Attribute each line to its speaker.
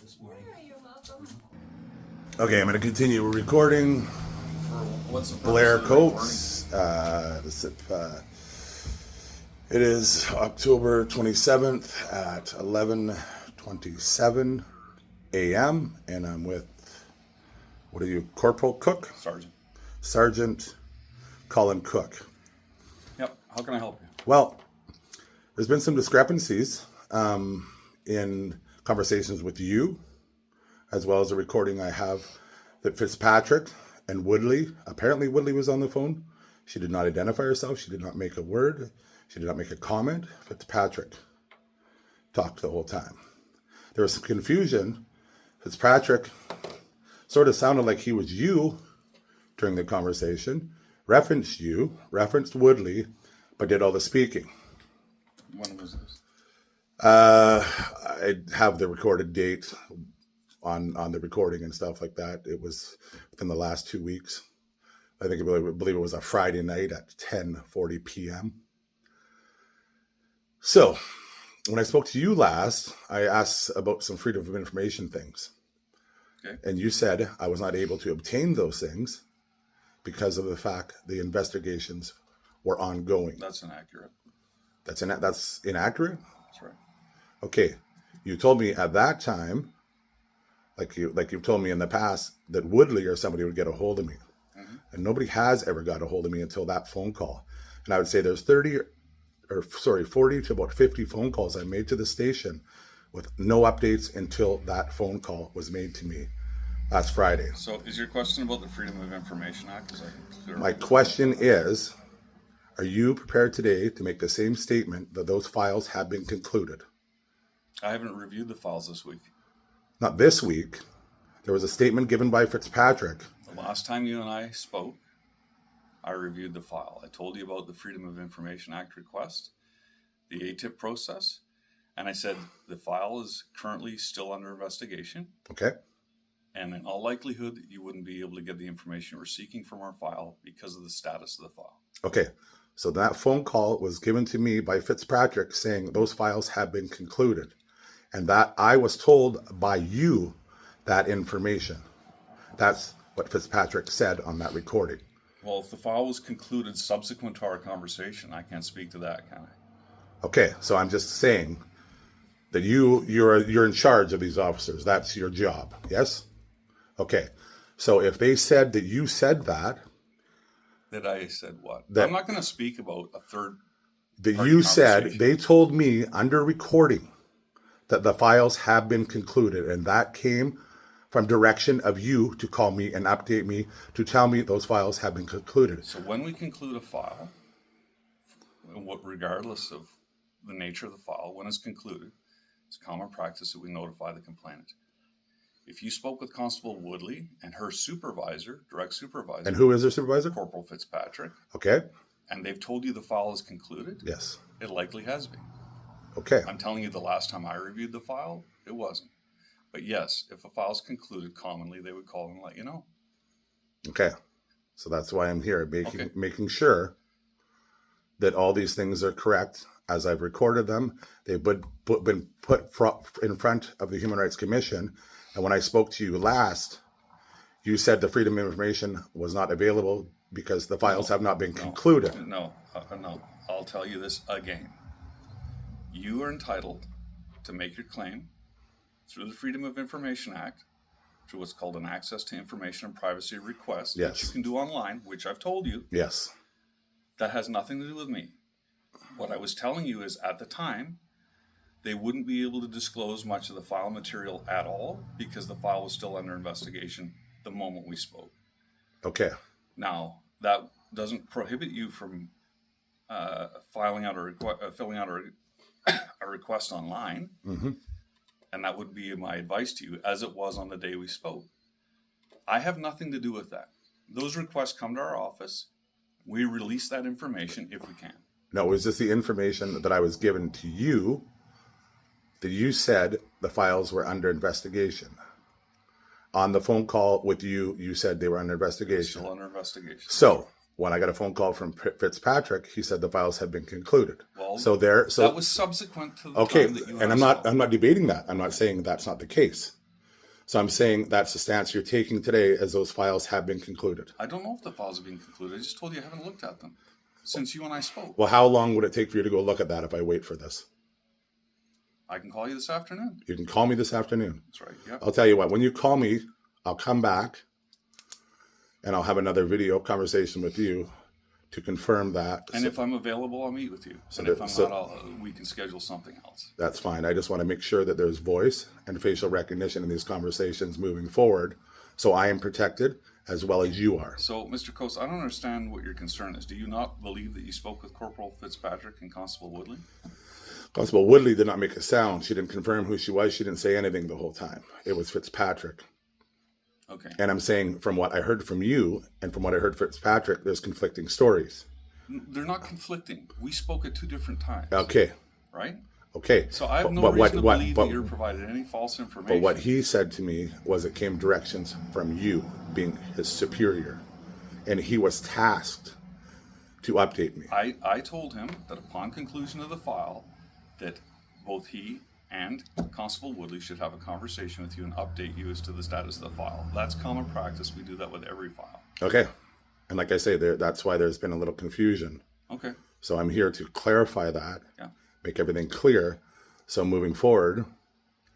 Speaker 1: this morning.
Speaker 2: Yeah, you're welcome.
Speaker 3: Okay, I'm going to continue recording.
Speaker 1: What's the
Speaker 3: Blair
Speaker 1: purpose of the
Speaker 3: Coates. It is October 27th at 11:27 a.m. and I'm with, what are you, Corporal Cook?
Speaker 1: recording?
Speaker 3: Sergeant Colin Cook.
Speaker 1: Yep. How can I help you?
Speaker 3: Well, there's been some discrepancies in conversations with you, as well as a recording I have that Fitzpatrick and Woodley, apparently Woodley was on the phone. She did not identify herself. She did not make a word. She did not make a comment. Fitzpatrick talked the whole time. There was some confusion. Fitzpatrick sort of sounded like he was you during the conversation, referenced you, referenced Woodley, but did all the speaking.
Speaker 1: When was this?
Speaker 3: I have the recorded date on the recording and stuff like that. It was within the last 2 weeks. I believe it was a Friday night at 10:40 p.m. So when I spoke to you last, I asked about some freedom of information things.
Speaker 1: Okay.
Speaker 3: And you said I was not able to obtain those things because of the fact the investigations were ongoing.
Speaker 1: That's inaccurate.
Speaker 3: That's inaccurate?
Speaker 1: That's right.
Speaker 3: Okay. You told me at that time, like you've told me in the past, that Woodley or somebody would get a hold of me.
Speaker 1: Mm-hmm.
Speaker 3: And nobody has ever got a hold of me until that phone call. And I would say there's 40 to about 50 phone calls I made to the station with no updates until that phone call was made to me last Friday.
Speaker 1: So is your question about the Freedom of Information Act?
Speaker 3: My question is, are you prepared today to make the same statement that those files have been concluded?
Speaker 1: I haven't reviewed the files this week.
Speaker 3: Not this week. There was a statement given by Fitzpatrick.
Speaker 1: The last time you and I spoke, I reviewed the file. I told you about the Freedom of Information Act request, the ATIP process, and I said the file is currently still under investigation.
Speaker 3: Okay.
Speaker 1: And in all likelihood, you wouldn't be able to get the information we're seeking from our file because of the status of the file.
Speaker 3: Okay. So that phone call was given to me by Fitzpatrick saying those files have been concluded. And that I was told by you that information. That's what Fitzpatrick said on that recording.
Speaker 1: Well, if the file was concluded subsequent to our conversation, I can't speak to that, can I?
Speaker 3: Okay, so I'm just saying that you're in charge of these officers. That's your job. Yes? Okay. So if they said that you said that.
Speaker 1: That I said what?
Speaker 3: That,
Speaker 1: I'm not going to speak about a third.
Speaker 3: That you said, they told me under recording that the files have been concluded, and that came from direction of you to call me and update me to tell me those files have been concluded.
Speaker 1: So when we conclude a file, regardless of the nature of the file, when it's concluded, it's common practice that we notify the complainant. If you spoke with Constable Woodley and her supervisor, direct supervisor.
Speaker 3: And who is their supervisor?
Speaker 1: Corporal Fitzpatrick.
Speaker 3: Okay.
Speaker 1: And they've told you the file is concluded?
Speaker 3: Yes.
Speaker 1: It likely has been.
Speaker 3: Okay.
Speaker 1: I'm telling you the last time I reviewed the file, it wasn't. But yes, if a file is concluded, commonly they would call and let you know.
Speaker 3: Okay. So that's why I'm here, making sure that all these things are correct as I've recorded them. They've been put in front of the Human Rights Commission. And when I spoke to you last, you said the Freedom of Information was not available because the files have not been concluded.
Speaker 1: No. I'll tell you this again. You are entitled to make your claim through the Freedom of Information Act, through what's called an Access to Information and Privacy request,
Speaker 3: yes,
Speaker 1: which you can do online, which I've told you.
Speaker 3: Yes.
Speaker 1: That has nothing to do with me. What I was telling you is at the time, they wouldn't be able to disclose much of the file material at all because the file was still under investigation the moment we spoke.
Speaker 3: Okay.
Speaker 1: Now, that doesn't prohibit you from filling out a request online.
Speaker 3: Mm-hmm.
Speaker 1: And that would be my advice to you, as it was on the day we spoke. I have nothing to do with that. Those requests come to our office. We release that information if we can.
Speaker 3: No, it was just the information that I was given to you that you said the files were under investigation. On the phone call with you, you said they were under investigation.
Speaker 1: Still under investigation.
Speaker 3: So when I got a phone call from Fitzpatrick, he said the files had been concluded.
Speaker 1: Well,
Speaker 3: so
Speaker 1: that was subsequent to the time that you
Speaker 3: and I'm not debating that. I'm not saying that's not the case. So I'm saying that's the stance you're taking today, as those files have been concluded.
Speaker 1: I don't know if the files have been concluded. I just told you I haven't looked at them since you and I spoke.
Speaker 3: Well, how long would it take for you to go look at that if I wait for this?
Speaker 1: I can call you this afternoon.
Speaker 3: You can call me this afternoon.
Speaker 1: That's right. Yeah.
Speaker 3: I'll tell you what, when you call me, I'll come back and I'll have another video conversation with you to confirm that.
Speaker 1: And if I'm available, I'll meet with you.
Speaker 3: So
Speaker 1: And if
Speaker 3: that-
Speaker 1: I'm
Speaker 3: so-
Speaker 1: not, we can schedule something else.
Speaker 3: That's fine. I just want to make sure that there's voice and facial recognition in these conversations moving forward, so I am protected as well as you are.
Speaker 1: So, Mr. Coates, I don't understand what your concern is. Do you not believe that you spoke with Corporal Fitzpatrick and Constable Woodley?
Speaker 3: Constable Woodley did not make a sound. She didn't confirm who she was. She didn't say anything the whole time. It was Fitzpatrick.
Speaker 1: Okay.
Speaker 3: And I'm saying, from what I heard from you and from what I heard Fitzpatrick, there's conflicting stories.
Speaker 1: They're not conflicting. We spoke at two different times.
Speaker 3: Okay.
Speaker 1: Right?
Speaker 3: Okay.
Speaker 1: So I have no
Speaker 3: But
Speaker 1: reason to believe that you're provided any false information.
Speaker 3: But what he said to me was it came directions from you, being his superior. And he was tasked to update me.
Speaker 1: I told him that upon conclusion of the file, that both he and Constable Woodley should have a conversation with you and update you as to the status of the file. That's common practice. We do that with every file.
Speaker 3: Okay. And like I say, that's why there's been a little confusion.
Speaker 1: Okay.
Speaker 3: So I'm here to clarify that,
Speaker 1: Yeah.
Speaker 3: make everything clear. So moving forward,